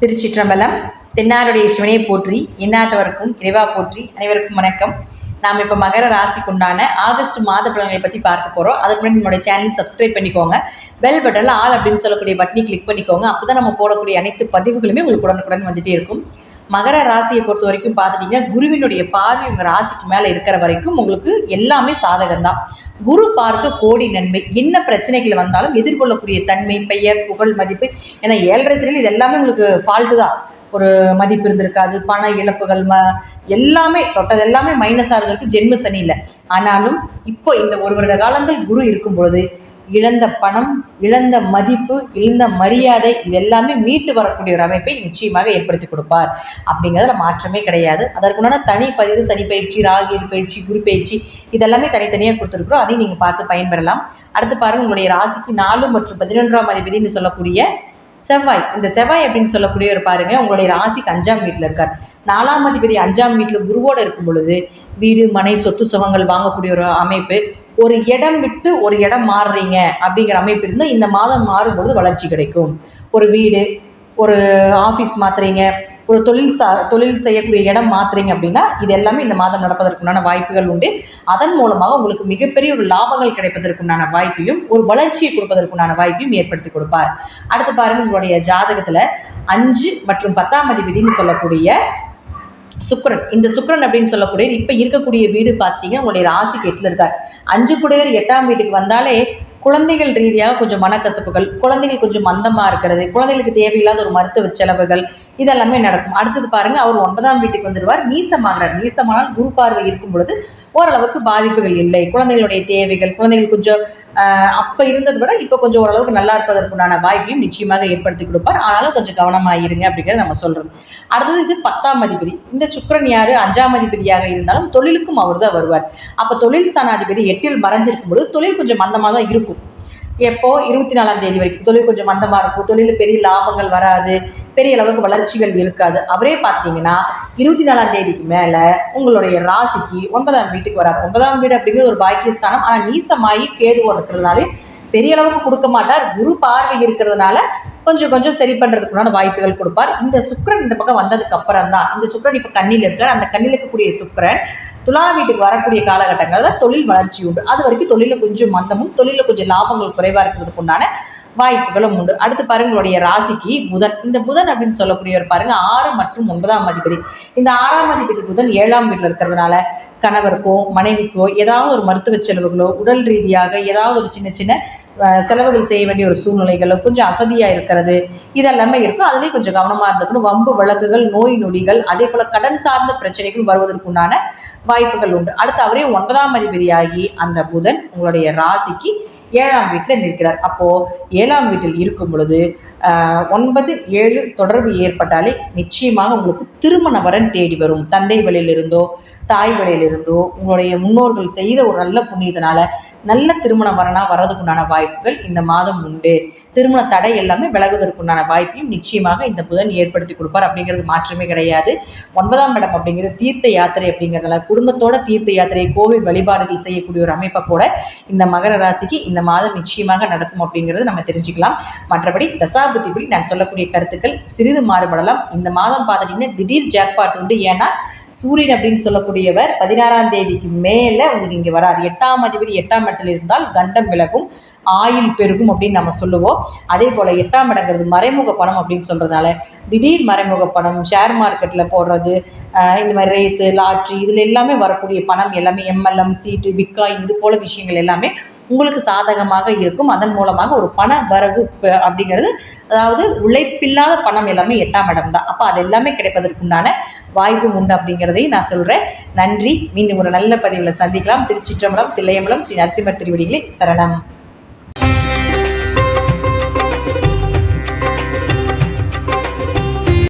திருச்சிற்றம்பலம். தென்னாருடைய சிவனையை போற்றி, எந்நாட்டவருக்கும் இறைவா போற்றி. அனைவருக்கும் வணக்கம். நாம் இப்போ மகர ராசிக்குண்டான ஆகஸ்ட் மாத பலன்களை பற்றி பார்க்க போகிறோம். அதுக்கு முன்னாடி நம்மளுடைய சேனல் சப்ஸ்கிரைப் பண்ணிக்கோங்க. பெல் பட்டனில் ஆல் அப்படின்னு சொல்லக்கூடிய பட்டனை கிளிக் பண்ணிக்கோங்க. அப்போ தான் நம்ம போடக்கூடிய அனைத்து பதிவுகளுமே உங்களுக்கு உடனுக்குடன் வந்துகிட்டே இருக்கும். மகர ராசியை பொறுத்த வரைக்கும் பார்த்துட்டிங்கன்னா, குருவினுடைய பார்வை உங்கள் ராசிக்கு மேலே இருக்கிற வரைக்கும் உங்களுக்கு எல்லாமே சாதகம்தான். குரு பார்க்க கோடி நன்மை. என்ன பிரச்சனைகள் வந்தாலும் எதிர்கொள்ளக்கூடிய தன்மை, பெயர், புகழ், மதிப்பு. ஏன்னா 7.5 சனியில் இது எல்லாமே உங்களுக்கு ஃபால்ட்டு தான். ஒரு மதிப்பு இருந்திருக்காது, பண இழப்புகள், எல்லாமே தொட்டது எல்லாமே மைனஸாக இருந்திருக்கு ஜென்ம சனியில். ஆனாலும் இப்போ இந்த 1 வருட காலங்கள் குரு இருக்கும் பொழுது இழந்த பணம், இழந்த மதிப்பு, இழந்த மரியாதை இதெல்லாமே மீட்டு வரக்கூடிய ஒரு அமைப்பை நிச்சயமாக ஏற்படுத்தி கொடுப்பார். அப்படிங்கிறதுல மாற்றமே கிடையாது. அதற்குண்டான தனி பதிவு சனி பயிற்சி, ராகு பயிற்சி, குரு பயிற்சி இதெல்லாமே தனித்தனியாக கொடுத்துருக்குறோம். அதையும் நீங்கள் பார்த்து பயன்பெறலாம். அடுத்து பாருங்கள், உங்களுடைய ராசிக்கு 4 மற்றும் 11ஆம் அதிபதினு சொல்லக்கூடிய செவ்வாய். இந்த செவ்வாய் அப்படின்னு சொல்லக்கூடிய ஒரு பாருங்க, உங்களுடைய ராசிக்கு 5ஆம் வீட்டில் இருக்கார். 4ஆம் அதிபதி 5ஆம் வீட்டில் குருவோடு இருக்கும் பொழுது வீடு, மனை, சொத்து சுகங்கள் வாங்கக்கூடிய ஒரு அமைப்பு. ஒரு இடம் விட்டு ஒரு இடம் மாறுறீங்க அப்படிங்கிற அமைப்பு இருந்தால் இந்த மாதம் மாறும்பொழுது வளர்ச்சி கிடைக்கும். ஒரு வீடு, ஒரு ஆஃபீஸ் மாற்றுறீங்க, ஒரு தொழில் செய்யக்கூடிய இடம் மாற்றுறீங்க அப்படின்னா இது எல்லாமே இந்த மாதம் நடப்பதற்குண்டான வாய்ப்புகள் உண்டு. அதன் மூலமாக உங்களுக்கு மிகப்பெரிய ஒரு லாபங்கள் கிடைப்பதற்குண்டான வாய்ப்பையும் ஒரு வளர்ச்சியை கொடுப்பதற்குண்டான வாய்ப்பையும் ஏற்படுத்தி கொடுப்பார். அடுத்து பாருங்கள், உங்களுடைய ஜாதகத்தில் 5 மற்றும் 10ஆம் அதிபதினு சொல்லக்கூடிய சுக்கிரன். இந்த சுக்கிரன் அப்படின்னு சொல்லக்கூடிய இப்போ இருக்கக்கூடிய வீடு பார்த்துட்டிங்கன்னா உங்களுடைய ராசிக்கு 8ல் இருக்கார். 5 கூடியவர் 8ஆம் வீட்டுக்கு வந்தாலே குழந்தைகள் ரீதியாக கொஞ்சம் மனக்கசப்புகள், குழந்தைகள் கொஞ்சம் மந்தமாக இருக்கிறது, குழந்தைகளுக்கு தேவையில்லாத ஒரு மருத்துவ செலவுகள் இதெல்லாமே நடக்கும். அடுத்தது பாருங்கள், அவர் 9ஆம் வீட்டுக்கு வந்துடுவார். நீசமாகிறார். நீசமானால் குரு பார்வை இருக்கும் பொழுது ஓரளவுக்கு பாதிப்புகள் இல்லை. குழந்தைகளுடைய தேவைகள், குழந்தைகள் கொஞ்சம் அப்போ இருந்ததை விட இப்போ கொஞ்சம் ஓரளவுக்கு நல்லா இருப்பதற்குண்டான வாய்ப்பையும் நிச்சயமாக ஏற்படுத்தி கொடுப்பார். ஆனாலும் கொஞ்சம் கவனமாக இருங்க அப்படிங்கிறத நம்ம சொல்கிறது. அடுத்தது இது 10ஆம் அதிபதி. இந்த சுக்கிரன் யார்? 5ஆம் அதிபதியாக இருந்தாலும் தொழிலுக்கும் அவர் தான் வருவார். அப்போ தொழில் ஸ்தானாதிபதி 8ல் மறைஞ்சிருக்கும் பொழுது தொழில் கொஞ்சம் மந்தமாக தான் இருக்கும். எப்போ 24ஆம் தேதி வரைக்கும் தொழில் கொஞ்சம் மந்தமாக இருக்கும். தொழிலில் பெரிய லாபங்கள் வராது, பெரிய அளவுக்கு வளர்ச்சிகள் இருக்காது. அவரே பார்த்தீங்கன்னா 24ஆம் தேதிக்கு மேலே உங்களுடைய ராசிக்கு 9ஆம் வீட்டுக்கு வரார். 9ஆம் வீடு அப்படிங்கிறது ஒரு பாக்கியஸ்தானம். ஆனால் நீசமாகி கேதுவோடு இருக்கிறதுனாலே பெரிய அளவுக்கு கொடுக்க மாட்டார். குரு பார்வை இருக்கிறதுனால கொஞ்சம் சரி பண்ணுறதுக்குண்டான வாய்ப்புகள் கொடுப்பார். இந்த சுக்கிரன் இந்த பக்கம் வந்ததுக்கு அப்புறம் தான், இந்த சுக்கிரன் இப்போ கண்ணில் இருக்கார். அந்த கண்ணில் இருக்கக்கூடிய சுக்கிரன் துலா வீட்டுக்கு வரக்கூடிய காலகட்டங்களில் தான் தொழில் வளர்ச்சி உண்டு. அது வரைக்கும் தொழிலில் கொஞ்சம் மந்தமும், தொழிலில் கொஞ்சம் லாபங்கள் குறைவாக இருக்கிறதுக்கு உண்டான வாய்ப்புகளும் உண்டு. அடுத்து பாருங்க, உங்களுடைய ராசிக்கு புதன். இந்த புதன் அப்படின்னு சொல்லக்கூடியவர் பாருங்க 6 மற்றும் 9ஆம் அதிபதி. இந்த 6ஆம் அதிபதி புதன் 7ஆம் வீட்டில் இருக்கிறதுனால கணவருக்கோ மனைவிக்கோ ஏதாவது ஒரு மருத்துவ செலவுகளோ, உடல் ரீதியாக ஏதாவது ஒரு சின்ன செலவுகள் செய்ய வேண்டிய ஒரு சூழ்நிலைகளோ, கொஞ்சம் அசதியாக இருக்கிறது இதெல்லாமே இருக்கும். அதுலேயும் கொஞ்சம் கவனமாக இருந்துக்கணும். வம்பு வழக்குகள், நோய் நொடிகள், அதே போல் கடன் சார்ந்த பிரச்சனைகள் வருவதற்குண்டான வாய்ப்புகள் உண்டு. அடுத்து அவரே 9ஆம் அதிபதியாகி அந்த புதன் உங்களுடைய ராசிக்கு 7ஆம் வீட்டில் நிற்கிறார். அப்போது 7ஆம் வீட்டில் இருக்கும் பொழுது 9, 7 தொடர்பு ஏற்பட்டாலே நிச்சயமாக உங்களுக்கு திருமண வரன் தேடி வரும். தந்தை வழியிலிருந்தோ, தாய் வழியிலிருந்தோ, உங்களுடைய முன்னோர்கள் செய்த ஒரு நல்ல புண்ணியத்தினால நல்ல திருமண வரனாக வர்றதுக்குண்டான வாய்ப்புகள் இந்த மாதம் உண்டு. திருமண தடை எல்லாமே விலகுவதற்குண்டான வாய்ப்பையும் நிச்சயமாக இந்த புதன் ஏற்படுத்தி கொடுப்பார். அப்படிங்கிறது மாற்றமே கிடையாது. 9ஆம் இடம் அப்படிங்கிறது தீர்த்த யாத்திரை அப்படிங்கிறதுல குடும்பத்தோட தீர்த்த யாத்திரை, கோவில் வழிபாடுகள் செய்யக்கூடிய ஒரு அமைப்பை கூட இந்த மகர ராசிக்கு இந்த மாதம் நிச்சயமாக நடக்கும் அப்படிங்கிறது நம்ம தெரிஞ்சுக்கலாம். மற்றபடி தசாபுத்திப்படி நான் சொல்லக்கூடிய கருத்துக்கள் சிறிது மாறுபடலாம். இந்த மாதம் பார்த்துட்டிங்கன்னா திடீர் ஜாக்பாட் உண்டு. ஏன்னா சூரியன் அப்படின்னு சொல்லக்கூடியவர் 16ஆம் தேதிக்கு மேலே உங்களுக்கு இங்கே வரார். 8ஆம் அதிபதி 8ஆம் இடத்துல இருந்தால் கண்டம் விலகும், ஆயுள் பெருகும் அப்படின்னு நம்ம சொல்லுவோம். அதே போல் 8ஆம் இடங்கிறது மறைமுக பணம் அப்படின்னு சொல்கிறதுனால திடீர் மறைமுக பணம், ஷேர் மார்க்கெட்டில் போடுறது, இந்த மாதிரி ரேஸு, லாட்ரி இதில் எல்லாமே வரக்கூடிய பணம் எல்லாமே MLM, சீட்டு, பிட்காயின் இது போல் விஷயங்கள் எல்லாமே உங்களுக்கு சாதகமாக இருக்கும். அதன் மூலமாக ஒரு பண வரவு அப்படிங்கிறது, அதாவது உழைப்பில்லாத பணம் எல்லாமே 8ஆம் இடம் தான். அப்போ அது எல்லாமே கிடைப்பதற்குண்டான வாய்ப்பும் உண்டு அப்படிங்கிறதையும் நான் சொல்கிறேன். நன்றி. மீண்டும் ஒரு நல்ல பதிவில் சந்திக்கலாம். திருச்சிற்றம்பலம், தில்லையம்பலம், ஸ்ரீ நரசிம்மர் திருவடிகளே சரணம்.